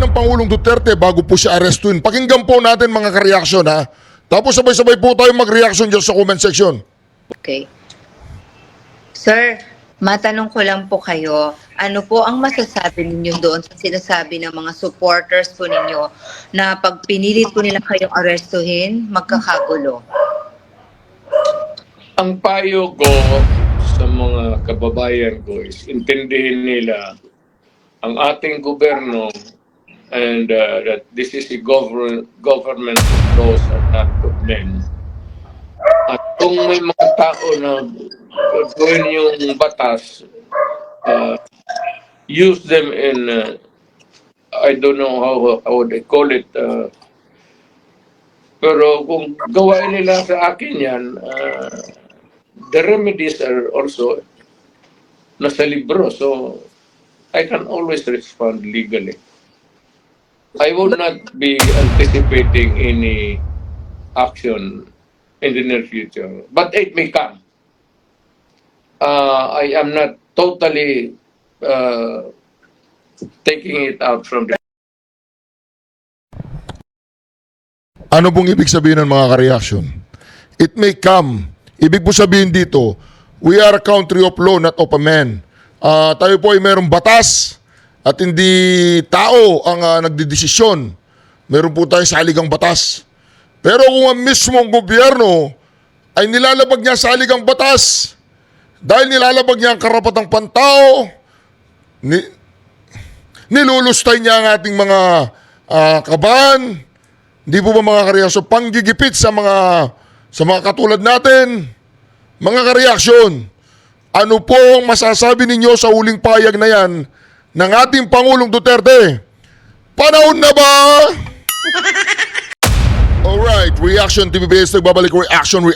ng Pangulong Duterte bago po siya arestuin. Pakinggan po natin mga ka-reaction ha. Tapos sabay-sabay po tayo mag-reaction dyan sa comment section. Okay. Sir, matanong ko lang po kayo, ano po ang masasabi ninyo doon sa sinasabi ng mga supporters po ninyo na pag pinilit po nila kayong arestuhin, magkakagulo? Ang payo ko sa mga kababayan ko is intindihin nila ang ating gobyerno and that this is a government of laws and not of men. At kung may mga tao na gawin yung batas, use them in, I don't know how they call it, pero kung gawain nila sa akin yan, the remedies are also nasa libro. So, I can always respond legally. I will not be anticipating any action in the near future, but it may come. I am not totally taking it out from the... Ano pong ibig sabihin ng mga ka-reaction? It may come. Ibig po sabihin dito, we are a country of law, not of a man. Tayo po ay mayroong batas at hindi tao ang nagdidesisyon. Meron po tayong saligang batas. Pero kung ang mismong gobyerno ay nilalabag niya saligang batas dahil nilalabag niya ang karapatang pantao, nilulustay niya ang ating mga kabahan, hindi po ba mga kareaksyon, panggigipit sa mga katulad natin? Mga kareaksyon, ano po ang masasabi ninyo sa huling payag na yan ng ating Pangulong Duterte? Panahon na ba? Alright, Reaction TVBS, nagbabalik. Reaction.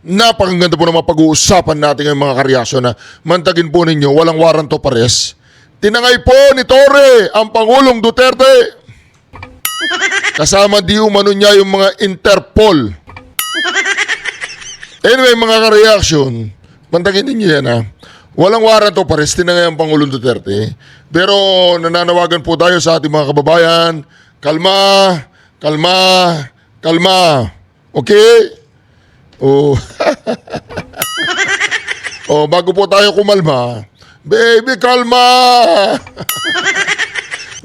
Napakaganda po ng mga pag-uusapan natin ng mga kareaksyon na mantagin po ninyo, walang warrant of arrest. Tinangay po ni Torre ang Pangulong Duterte. Kasama di umano niya yung mga Interpol. Anyway, mga ka-reaction, pantagin ninyo yan ha. Walang warrant of arrest, tinangay ang Pangulong Duterte. Pero nananawagan po tayo sa ating mga kababayan, kalma. Okay? Oh. Oh, bago po tayo kumalma, baby, kalma.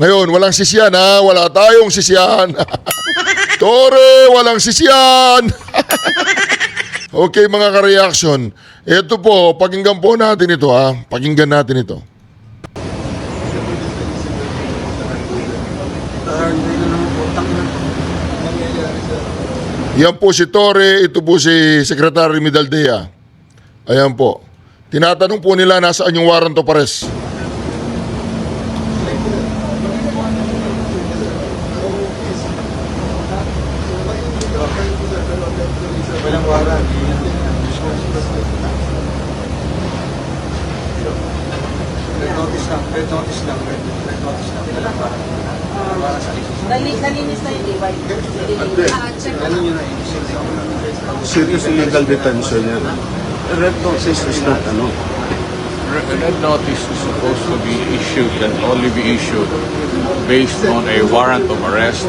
Ngayon, walang sisyan ha. Wala tayong sisyan. Tore, walang sisyan. Okay, mga ka-reaction. Ito po, pakinggan po natin ito ha. Pakinggan natin ito. Yan po si Tore, ito po si Secretary Medaldea. Ayan po. Tinatanong po nila nasaan yung warrant of arrest. Walang warrant. Red notice lang. Nalinis na yung divide. Ano nyo na serious illegal detention yan. Red notice is not Red notice is supposed to be issued and only be issued based on a warrant of arrest,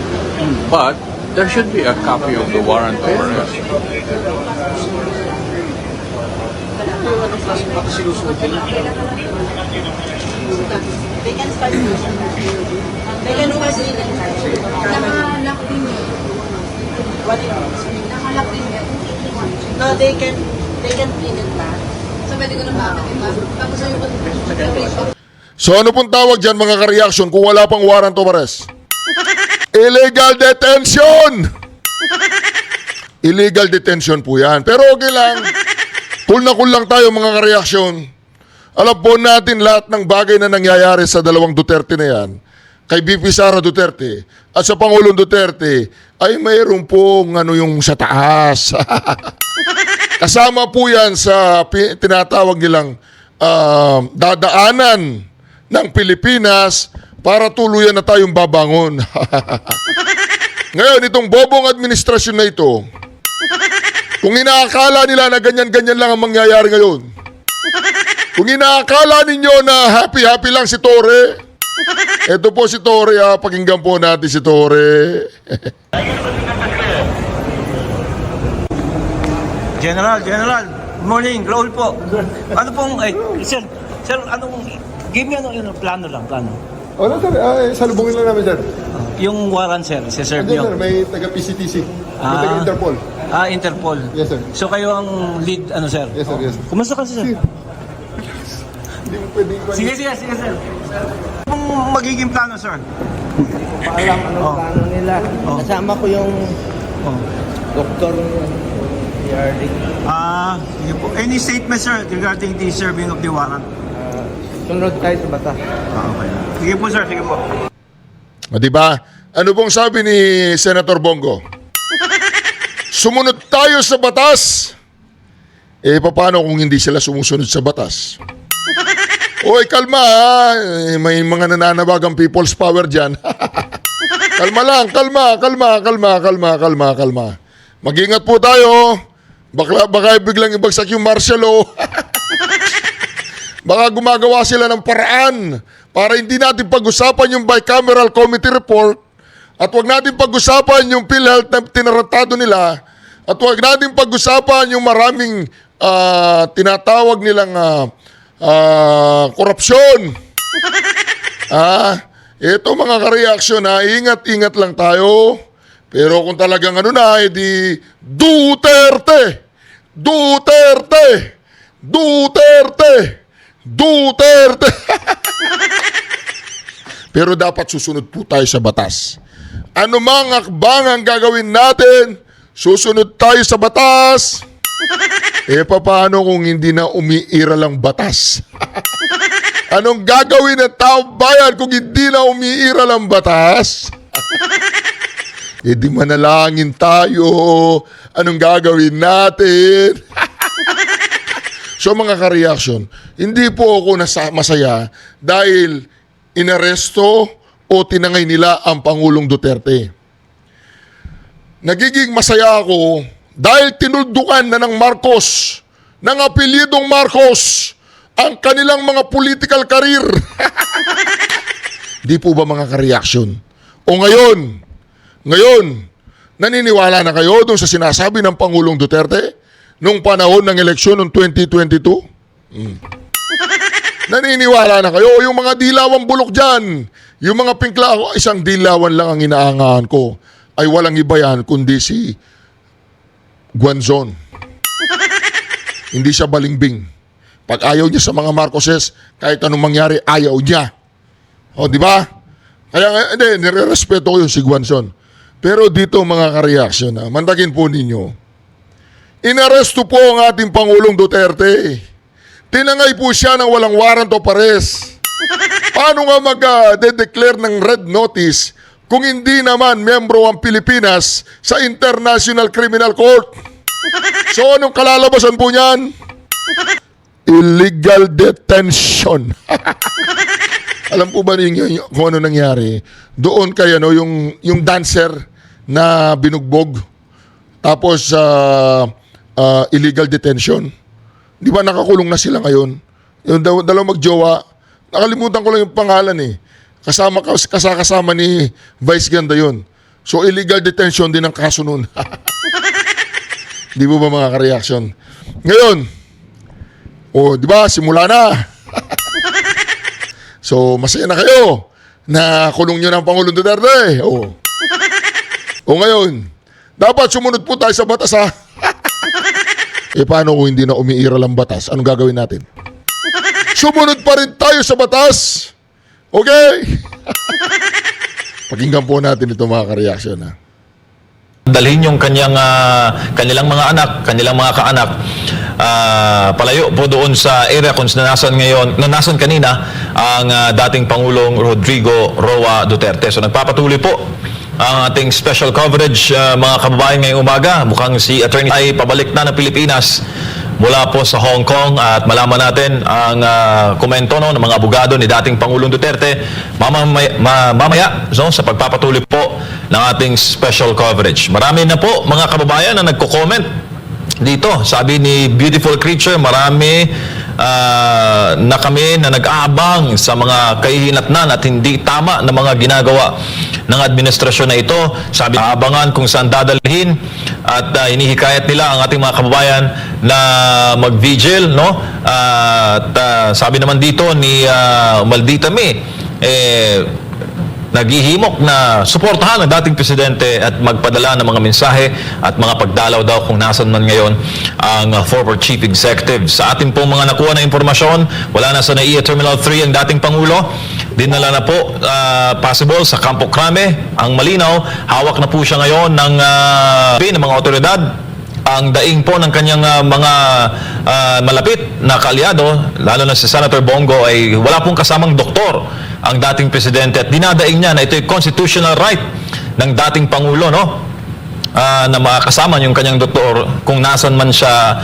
but there should be a copy of the warrant of arrest. They can start using it. They can start using it. Nakalock din yun. What it is? Nakalock din yun. No, they can pin it back. So, pwede ko na bakit iba. Tapos yung So ano pong tawag dyan mga ka-reaction kung wala pang warrant of arrest? Illegal detention! Illegal detention po yan. Pero okay lang. Cool lang tayo mga ka-reaction. Alam po natin lahat ng bagay na nangyayari sa dalawang Duterte na yan. Kay BP Sara Duterte at sa Pangulong Duterte ay mayroon pong yung sa taas. Kasama po yan sa tinatawag nilang dadaanan ng Pilipinas para tuluyan na tayong babangon. Ngayon, itong bobong administrasyon na ito, kung inaakala nila na ganyan-ganyan lang ang mangyayari ngayon, kung inaakala ninyo na happy-happy lang si Torre, Ito po si Torre, pakinggan po natin si Torre. General, good morning, Raul po. Ano pong, sir, give me plano lang. Wala sir, salubungin lang namin sir. Yung warrant, sir, si-serve Hindi nyo. sir, may taga-PCTC. May Ah. taga-Interpol. Interpol. Yes sir. So kayo ang lead, sir? Yes sir, yes sir. Kumusta kasi, sir? Hindi mo pwedeng... Sige, sir. Kung magiging plano, sir? Paalam anong plano nila. Kasama ko yung doktor PRD. Sige po. Any statement, sir, regarding the serving of the warrant? Sunod tayo sa bata. Okay. Sige po, sir. Sige po. O, diba? Ano pong sabi ni Senator Bongo? Sumunod tayo sa batas. Paano kung hindi sila sumusunod sa batas? Oy, kalma ha. May mga nananabagang people's power dyan. Kalma lang, kalma. Mag-ingat po tayo. Baka biglang ibagsak yung martial law. Baka gumagawa sila ng paraan para hindi natin pag-usapan yung bicameral committee report at wag natin pag-usapan yung PhilHealth na tinaratado nila at wag natin pag-usapan yung maraming tinatawag nilang korupsyon. Ito mga ka-reaction ingat-ingat lang tayo. Pero kung talagang edi Duterte! Pero dapat susunod po tayo sa batas. Ano mang akbang ang gagawin natin, susunod tayo sa batas. Paano kung hindi na umiira lang batas? Anong gagawin ng taong bayan kung hindi na umiira lang batas? Di manalangin tayo. Anong gagawin natin? So mga ka-reaction, hindi po ako masaya dahil inaresto o tinangay nila ang Pangulong Duterte. Nagiging masaya ako dahil tinuldukan na ng Marcos, ng apelyidong Marcos, ang kanilang mga political career. Di po ba mga ka-reaction? O ngayon, naniniwala na kayo doon sa sinasabi ng Pangulong Duterte nung panahon ng eleksyon noong 2022? Naniniwala na kayo? Yung mga dilawang bulok dyan, yung mga pingla, isang dilawan lang ang inaangahan ko, ay walang iba yan kundi si Guanzon. Hindi siya balingbing. Pag ayaw niya sa mga Marcoses, kahit anong mangyari, ayaw niya. O, di ba? Kaya, nire-respeto ko yung si Guanzon. Pero dito mga ka-reaction, mandagin po ninyo, inaresto po ang ating Pangulong Duterte. Tinangay po siya ng walang warrant of arrest. Paano nga mag-declare ng red notice kung hindi naman miyembro ang Pilipinas sa International Criminal Court? So anong kalalabasan po niyan? Illegal detention. Alam po ba ninyo kung ano nangyari? Doon kaya yung dancer na binugbog tapos illegal detention. Di ba nakakulong na sila ngayon? Yung dalawang magjowa, nakalimutan ko lang yung pangalan kasama ni Vice Ganda yun. So illegal detention din ang kaso nun. Di ba mga ka-reaction? Ngayon, di ba simula na. So masaya na kayo na kulong nyo ng Pangulong Duterte. O ngayon, dapat sumunod po tayo sa batas ha. Paano kung hindi na umiira lang batas? Anong gagawin natin? Sumunod pa rin tayo sa batas. Okay? Pakinggan po natin ito mga ka-reaction ha. Dalhin yung kanilang mga anak, kanilang mga kaanak palayo po doon sa area kung nasan kanina ang dating Pangulong Rodrigo Roa Duterte. So nagpapatuloy po ang ating special coverage mga kababayan ngayong umaga. Mukhang si Attorney ay pabalik na ng Pilipinas mula po sa Hong Kong at malaman natin ang komento ng mga abogado ni dating Pangulong Duterte mamaya sa pagpapatuloy po ng ating special coverage. Marami na po mga kababayan na nagko-comment dito. Sabi ni Beautiful Creature, marami na kami na nag-aabang sa mga kahihinatnan at hindi tama na mga ginagawa ng administrasyon na ito. Sabi, aabangan kung saan dadalhin at hinihikayat nila ang ating mga kababayan na mag-vigil, no? At sabi naman dito ni Maldita May, naghihimok na suportahan ng dating presidente at magpadala ng mga mensahe at mga pagdalaw daw kung nasan man ngayon ang former chief executive. Sa ating pong mga nakuha na informasyon, wala na sa NAIA Terminal 3 ang dating Pangulo. Dinala na po possible sa Campo Crame. Ang malinaw, hawak na po siya ngayon ng mga otoridad. Ang daing po ng kanyang mga malapit na kaalyado, lalo na si Senator Bongo, ay wala pong kasamang doktor ang dating presidente at dinadaing niya na ito'y constitutional right ng dating Pangulo, no? Na makasama yung kanyang doktor kung nasan man siya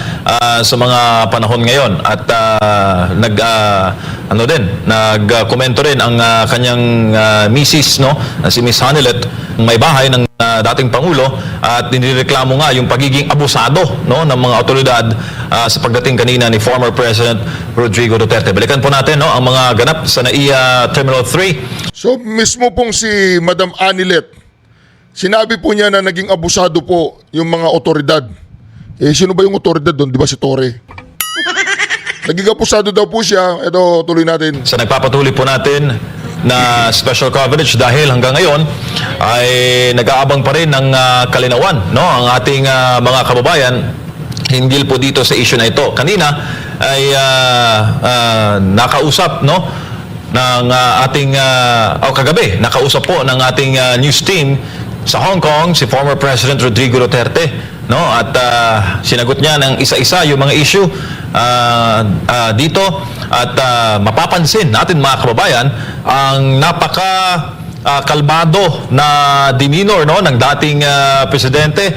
sa mga panahon ngayon. At nagkomento rin ang kanyang misis, no? Si Miss Hanilet, may bahay ng dating Pangulo, at nireklamo nga yung pagiging abusado, no, ng mga otoridad sa pagdating kanina ni former President Rodrigo Duterte. Balikan po natin, no, ang mga ganap sa NAIA Terminal 3. So mismo pong si Madam Anilet, sinabi po niya na naging abusado po yung mga otoridad. Sino ba yung otoridad doon? Di ba si Torre? Naging abusado daw po siya. Ito, tuloy natin. Sa nagpapatuloy po natin na special coverage dahil hanggang ngayon ay nag-aabang pa rin ng kalinawan, no, ang ating mga kababayan hinggil po dito sa issue na ito. Kanina ay nakausap, no, ng ating kagabi nakausap po ng ating news team sa Hong Kong si former President Rodrigo Duterte, no, at sinagot niya ng isa-isa yung mga issue dito at mapapansin natin mga kababayan ang napaka kalmado na demeanor, no, ng dating presidente.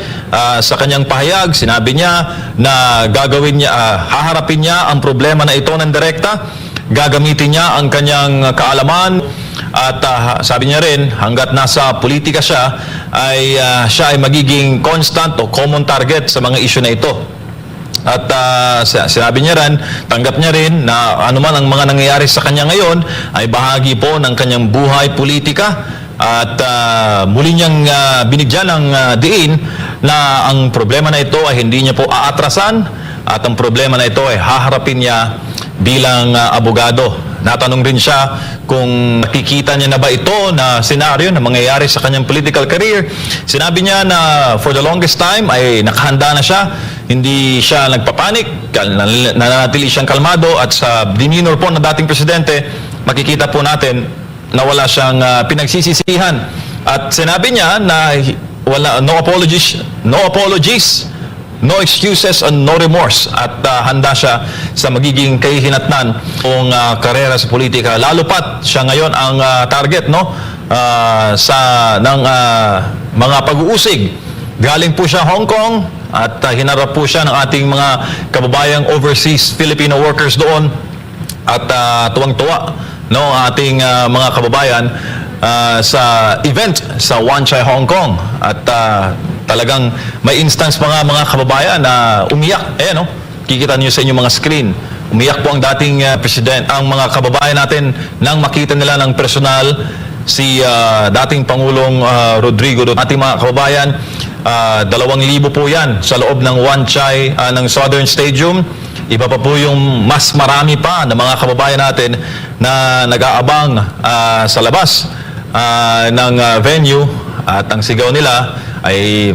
Sa kanyang pahayag, sinabi niya na gagawin niya, haharapin niya ang problema na ito ng direkta, gagamitin niya ang kanyang kaalaman. At sabi niya rin, hanggat nasa politika siya ay magiging constant o common target sa mga issue na ito. At sinabi niya rin, tanggap niya rin na anuman ang mga nangyayari sa kanya ngayon ay bahagi po ng kanyang buhay politika. At muli niyang binigyan ng diin na ang problema na ito ay hindi niya po aatrasan at ang problema na ito ay haharapin niya bilang abogado. Natanong rin siya kung nakikita niya na ba ito na senaryo na mangyayari sa kanyang political career. Sinabi niya na for the longest time ay nakahanda na siya. Hindi siya nagpapanik, nananatili siyang kalmado, at sa demeanor po ng dating presidente, makikita po natin na wala siyang pinagsisisihan. At sinabi niya na no apologies, no excuses and no remorse, at handa siya sa magiging kahihinatnan kung karera sa politika, lalo pat siya ngayon ang target, no, ng mga pag-uusig. Galing po siya Hong Kong at hinarap po siya ng ating mga kababayang overseas Filipino workers doon, at tuwang-tuwa, no, ating mga kababayan sa event sa Wan Chai, Hong Kong. At talagang may instance mga kababayan na umiyak. No? Kikita niyo sa inyong mga screen. Umiyak po ang dating president, ang mga kababayan natin, nang makita nila ng personal si dating Pangulong Rodrigo Duterte. Ating mga kababayan, 2,000 po yan sa loob ng Wan Chai ng Southern Stadium. Iba pa po yung mas marami pa na mga kababayan natin na nag-aabang sa labas ng venue, at ang sigaw nila ay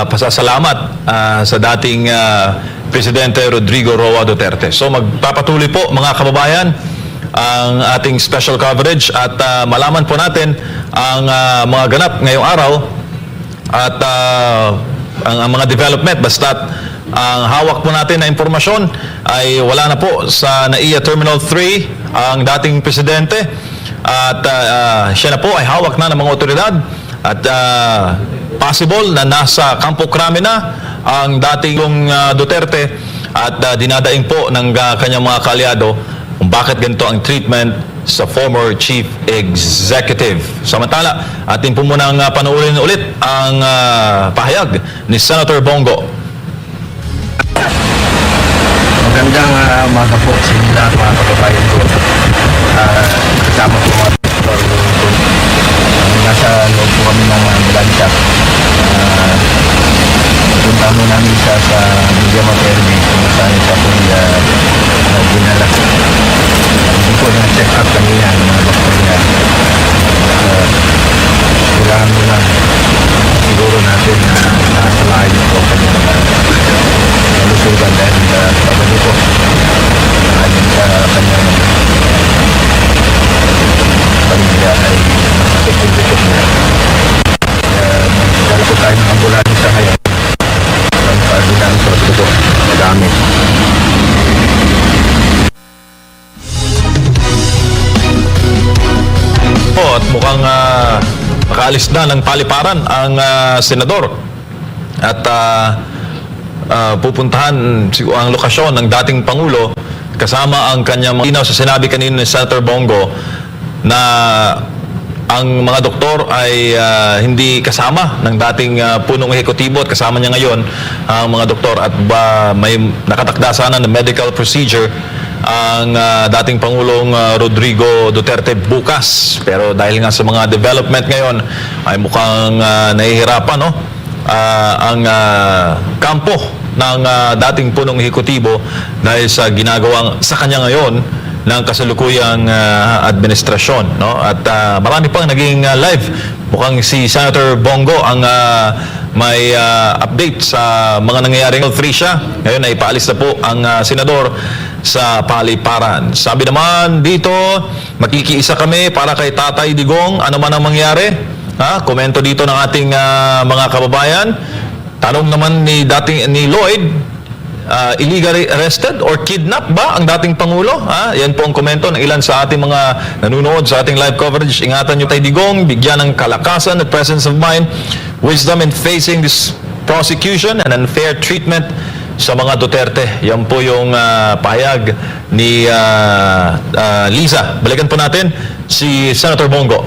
pasasalamat sa dating Presidente Rodrigo Roa Duterte. So magpapatuloy po mga kababayan ang ating special coverage at malaman po natin ang mga ganap ngayong araw at ang mga development. Basta't ang hawak po natin na impormasyon ay wala na po sa NAIA Terminal 3 ang dating presidente, at siya na po ay hawak na ng mga otoridad, at possible na nasa Campo Crame na ang dating Duterte, at dinadaing po ng kanyang mga kaalyado kung bakit ganito ang treatment sa former chief executive. Samantala, atin po munang panoorin ulit ang pahayag ni Senator Bongo. Magandang umaga po sa inyo lahat, mga kababayan ko. Kasama po mga doktor. Nasa loob po kami ng ambulansya. Punta mo namin siya sa Media Materni kung saan siya po dinala. Hindi po na-check up kanina ng mga doktor niya. Kailangan mo lang siguro natin na nasa layo po kanina nalusugan dahil pabali po ayon sa kanyang pamilya ay masakit niya. Dala po tayo ng ambulansya ngayon ang pagdinaan sa dugo madami. At mukhang nakaalis na ng paliparan ang senador at pupuntahan ang lokasyon ng dating Pangulo kasama ang kanyang mga sa sinabi kanina ni Senator Bongo na ang mga doktor ay hindi kasama ng dating punong ehekutibo at kasama niya ngayon ang mga doktor at may nakatakda sana na medical procedure ang dating Pangulong Rodrigo Duterte bukas. Pero dahil nga sa mga development ngayon ay mukhang nahihirapan ang kampo ng dating punong ehekutibo dahil sa ginagawang sa kanya ngayon ng kasalukuyang administrasyon, at marami pang naging live. Mukhang si Senator Bongo ang may update sa mga nangyayaring 3 siya. Ngayon ay paalis na po ang senador sa paliparan. Sabi naman dito, makikiisa kami para kay Tatay Digong, ano man ang mangyari. Komento dito ng ating mga kababayan. Tanong naman ni Lloyd, illegally arrested or kidnapped ba ang dating Pangulo? Yan po ang komento ng ilan sa ating mga nanonood sa ating live coverage. Ingatan nyo Tay Digong, bigyan ng kalakasan at presence of mind, wisdom in facing this prosecution and unfair treatment sa mga Duterte. Yan po yung pahayag ni Liza. Balikan po natin si Senator Bongo.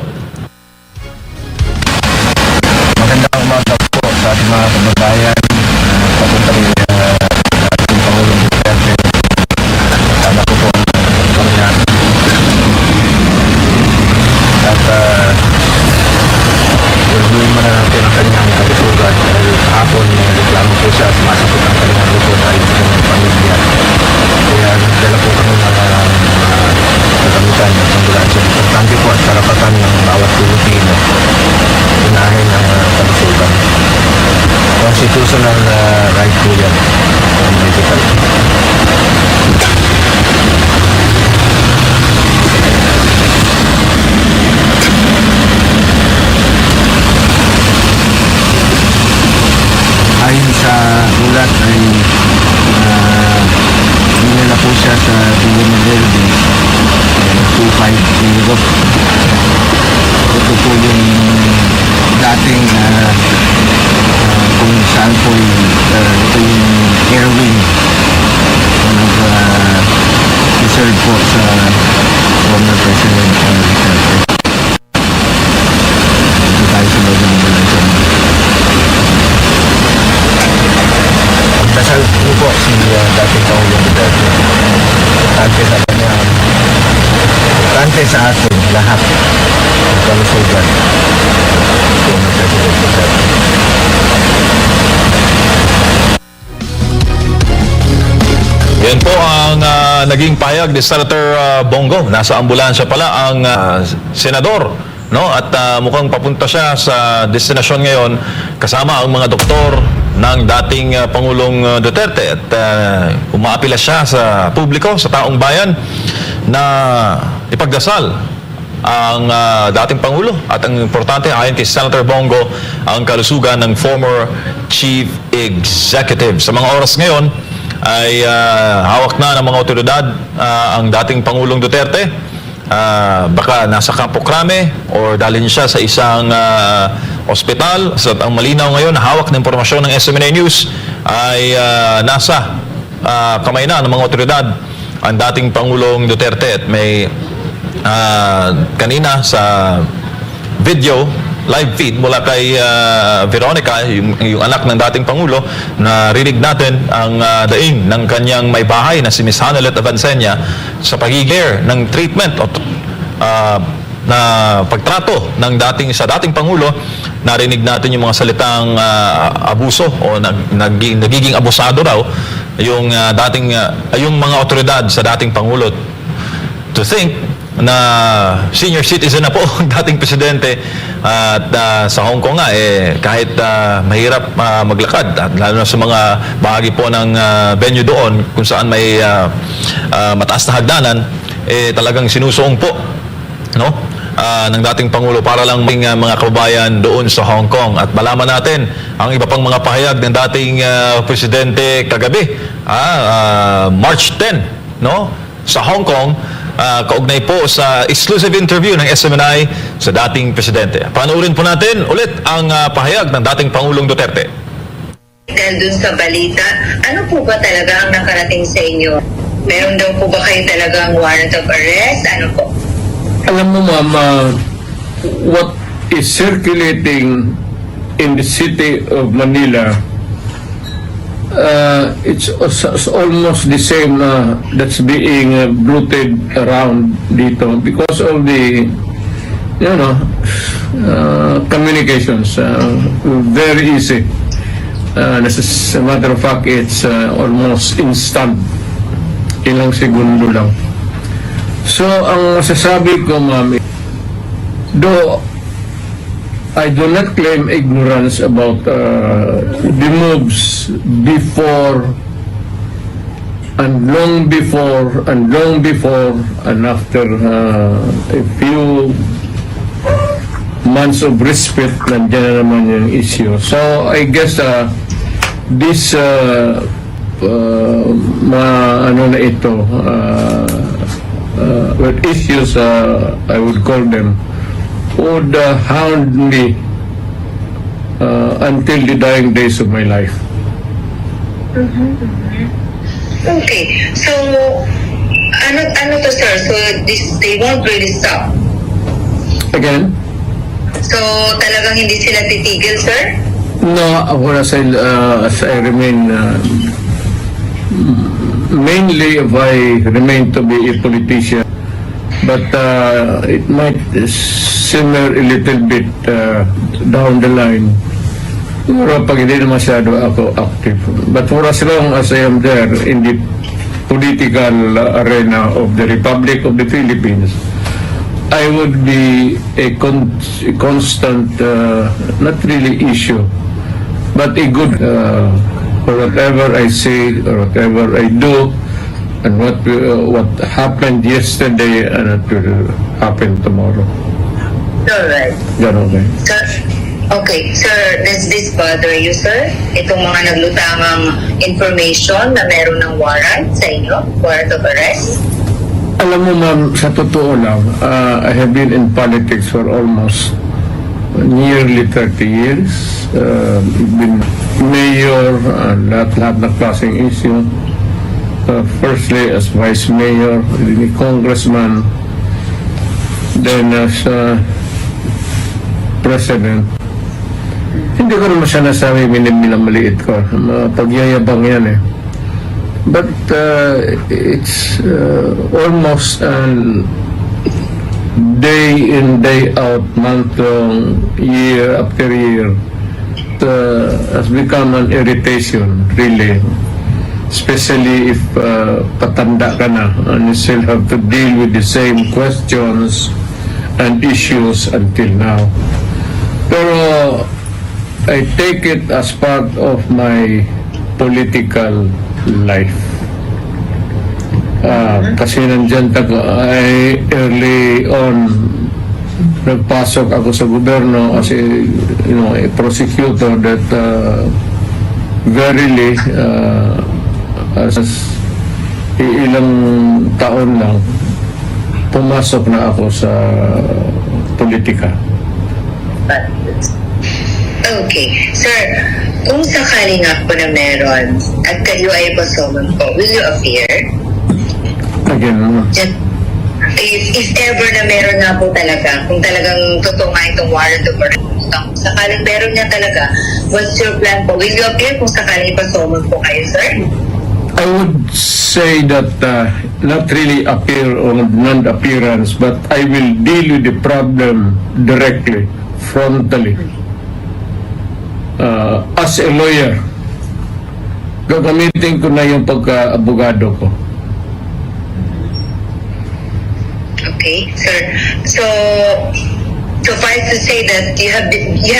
Magandang umaga po sa ating mga kababayan. Papunta rin ating Pangulong Duterte. Kasama ko po ang pamilya. At gagawin mo na natin ang kanyang kalusugan dahil kahapon reklamo po siya, sumasakot ang kanyang lupot ay sa kanyang pamilya. Kaya nagdala po kami ng kagamitan ng ambulansya. Importante po at karapatan ng bawat Pilipino. Unahin ang kalusugan. Constitutional right po yan. Medical. Ayon sa ulat ay dinala po siya sa Villa Verde 250. Ito po yung dating kung saan po ito yung air wing na nag-reserve po sa former President Duterte. Ito tayo sa loob ng ambulansya. Dasal niyo po si dating Pangulong Duterte. Importante sa kanya, importante sa atin lahat ang kalusugan. Former President Duterte. Yan po ang naging payag ni Senator Bongo. Nasa ambulansya pala ang senador, at mukhang papunta siya sa destinasyon ngayon kasama ang mga doktor ng dating Pangulong Duterte at umaapila siya sa publiko, sa taong bayan na ipagdasal ang dating Pangulo at ang importante ayon kay Senator Bongo ang kalusugan ng former Chief Executive. Sa mga oras ngayon ay hawak na ng mga otoridad ang dating Pangulong Duterte. Baka nasa Campo Crame or dalhin siya sa isang ospital. So, ang malinaw ngayon, hawak ng impormasyon ng SMNA News ay nasa kamay na ng mga otoridad ang dating Pangulong Duterte. At may kanina sa video live feed mula kay Veronica, yung anak ng dating Pangulo, na rinig natin ang daing ng kanyang may bahay na si Miss Hanelet Avancenia sa pagiging ng treatment o na pagtrato ng sa dating Pangulo. Narinig natin yung mga salitang abuso o nagiging abusado raw yung yung mga otoridad sa dating Pangulo. To think na senior citizen na po ang dating presidente at sa Hong Kong nga kahit mahirap maglakad at lalo na sa mga bahagi po ng venue doon kung saan may mataas na hagdanan, talagang sinusuong po, no, ng dating Pangulo para lang mga kababayan doon sa Hong Kong. At malaman natin ang iba pang mga pahayag ng dating presidente kagabi, March 10, no, sa Hong Kong, kaugnay po sa exclusive interview ng SMNI sa dating presidente. Panoorin po natin ulit ang pahayag ng dating Pangulong Duterte. Dahil dun sa balita, ano po ba talaga ang nakarating sa inyo? Meron daw po ba kayo talagang warrant of arrest? Ano po? Alam mo, ma'am, what is circulating in the city of Manila, it's almost the same that's being bruited around dito because of the, communications. Very easy. As a matter of fact, it's almost instant. Ilang segundo lang. So, ang masasabi ko, ma'am, though I do not claim ignorance about the moves before and long before and after a few months of respite, nandiyan na naman yung issue. So, I guess this na ito, issues, I would call them, would hound me until the dying days of my life. Okay. So, ano to, sir? So, they won't really stop. Again? So, talagang hindi sila titigil, sir? No, as I remain, mainly if I remain to be a politician, but it might simmer a little bit down the line. Pero pag hindi na masyado ako active. But for as long as I am there in the political arena of the Republic of the Philippines, I would be a constant, not really issue, but a good, for whatever I say or whatever I do, and what happened yesterday and what will happen tomorrow. Alright. Ganon ba? Sir, okay, sir, does this bother you, sir? Itong mga naglutangang information na meron ng warrant sa inyo? Warrant of arrest? Alam mo, ma'am, sa totoo lang, I have been in politics for almost nearly 30 years. Been mayor, lahat na klaseng issue. Firstly as vice mayor, congressman, then as president. Hindi ko naman siya nasabi minamaliit ko. Pagyayabang yan eh. But it's almost day in, day out, month long, year after year. It has become an irritation, really. Especially if patanda ka na and you still have to deal with the same questions and issues until now. Pero I take it as part of my political life. Kasi nandyan ay early on nagpasok ako sa gobyerno as a prosecutor that verily as ilang taon lang pumasok na ako sa politika. Okay. Sir, kung sakali nga po na meron at kayo ay pasoman po, will you appear? Again, If ever na meron nga po talaga, kung talagang totoo nga itong warrant of arrest, utang. Sakaling meron niya talaga, what's your plan po? Will you appear kung sakaling ipasomon po kayo, sir? I would say that not really appear or non-appearance, but I will deal with the problem directly, frontally. As a lawyer, gagamitin ko na yung pagka-abogado ko. Okay, sir. So, suffice to say that you have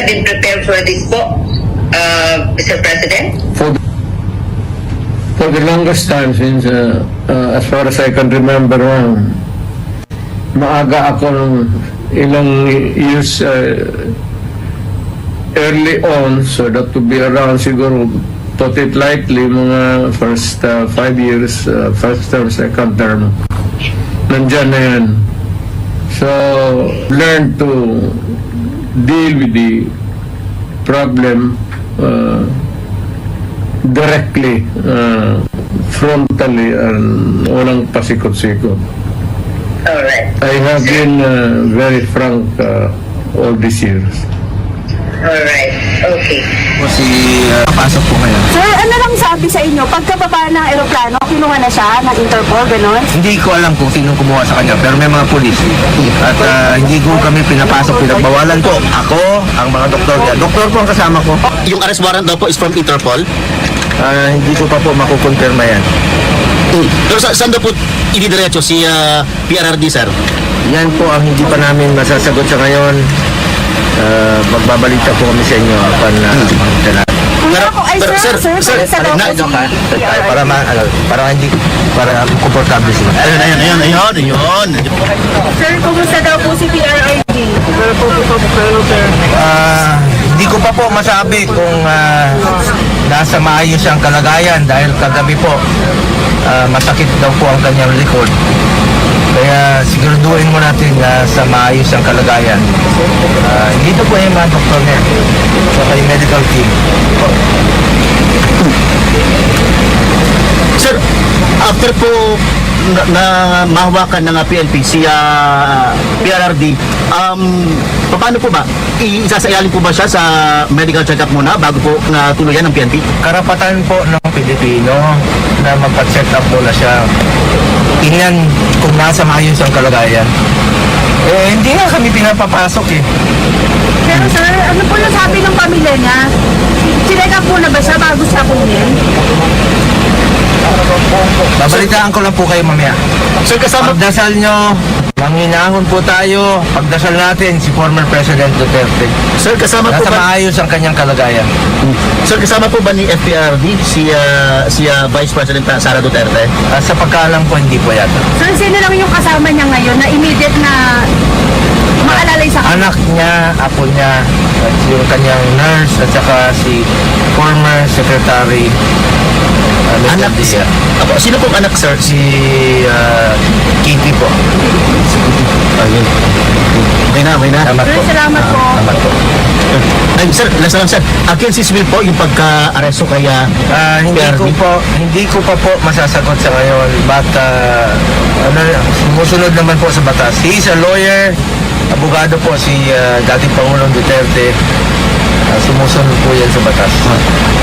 been prepared for this po, Mr. President? For the longest time since, as far as I can remember, maaga ako ng ilang years early on, so that to be around siguro, put it lightly, mga first 5 years, first term, second term, nandyan na yan. So, learn to deal with the problem directly, frontally, and walang pasikot-sikot. Alright. I have been very frank all these years. Alright. Okay. Po si pasok po ngayon. Sir, ano lang sabi sa inyo? Pagkababa ng aeroplano, kinuha na siya ng Interpol, gano'n? Hindi ko alam kung sino kumuha sa kanya, pero may mga pulis. At hindi ko kami pinapasok, pinagbawalan po. Ako, ang mga doktor. Doktor po ang kasama ko. Yung arrest warrant daw po is from Interpol. Hindi ko pa po makukonfirma yan. Pero saan daw po ididiretso si PRRD, sir? Yan po ang hindi pa namin masasagot sa ngayon. Magbabalita po kami sa inyo makita natin. Para komportable sila. Ayun. Sir, kumusta daw po si PRRD? Hindi ko pa po masabi kung nasa maayos ang kalagayan dahil kagabi po masakit daw po ang kanyang likod. Kaya siguraduhin mo natin na sa maayos ang kalagayan. Dito po yung mga doktor niya sa yung medical team. Sir, after po na mahawakan ng PNP si PRRD, paano po ba? Isasayalin po ba siya sa medical check-up muna bago po na tuluyan ng PNP? Karapatan po ng Pilipino na magpa-check up muna siya. Tingnan kung nasa maayos ang kalagayan. Hindi nga kami pinapapasok eh. Pero sir, ano po yung sabi ng pamilya niya? Sinek up po na ba siya bago siya kunin? Babalitaan ko lang po kayo mamaya. Sir, kasama Pagdasal nyo, manghinahon po tayo. Pagdasal natin si former President Duterte. Sir, kasama po Nasa ba? maayos ang kanyang kalagayan. Sir, kasama po ba ni FPRD si Vice President Sara Duterte? Sa pagkaalam po, hindi po yata. Sir, sino lang yung kasama niya ngayon na immediate na maalalay sa kanya? Anak niya, apo niya, at yung kanyang nurse, at saka si former Secretary Anak siya. Apo, sino pong anak, sir? si Kitty po. Ayun. Okay na. Salamat Sir, po. salamat po. Salamat po. Ay, sir, last lang, sir. Akin si Smith po yung pagka-aresto kaya Hindi ko pa po masasagot sa ngayon, but sumusunod naman po sa batas. He is a lawyer, abogado po si dating Pangulong Duterte. Sumusunod po yan sa batas.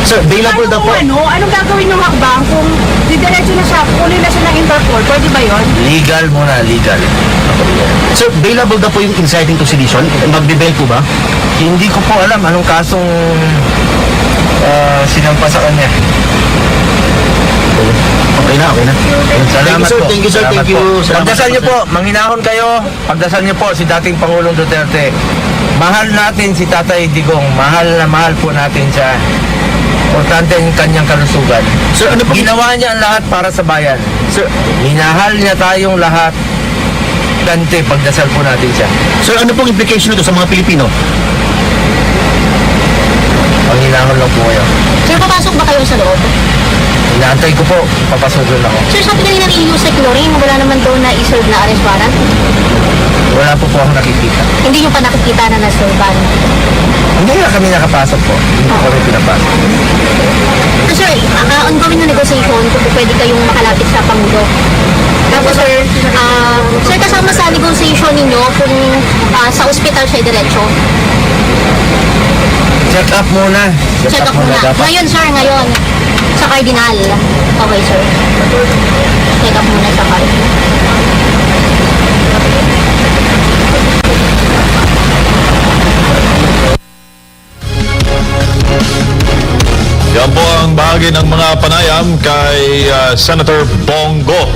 Sir, bailable daw po. Anong gagawin ng hakbang kung didiretso na siya, kunin na siya ng Interpol? Pwede ba yun? Legal muna, legal. Sir, bailable daw po yung inciting to sedition. Magbe-bail po ba? Hindi ko po alam anong kasong sinampa sa kanya. Okay na. Salamat po. Thank you, sir. Salamat Thank you. po. Salamat Pagdasal po, niyo sir. po, manghinahon kayo. Pagdasal niyo po si dating Pangulong Duterte. Mahal natin si Tatay Digong. Mahal na mahal po natin siya. Importante ang kanyang kalusugan. Sir, ano po? Ginawa niya ang lahat para sa bayan. Sir, Minahal niya tayong lahat. Dante, pagdasal po natin siya. sir, ano pong implication nito sa mga Pilipino? Manghinahon lang po kayo. Sir, papasok ba kayo sa loob? Inaantay ko po, papasukin ako. Sir, sabi kanina ng EU Security, wala naman daw na iserve na arrest warrant. Wala po akong nakikita. Hindi nyo pa nakikita na naservan. Hindi na kami nakapasok po. Hindi po kami pinapasok. Sir, ongoing na negotiation kung pwede kayong makalapit sa Pangulo. Tapos sir, sir, kasama sa negotiation ninyo kung sa ospital siya diretso. Check up muna. Check up muna. Ngayon, sir, ngayon. Sa Cardinal. Okay, sir. Check up muna sa Cardinal. Yan po ang bahagi ng mga panayam kay Senator Bongo.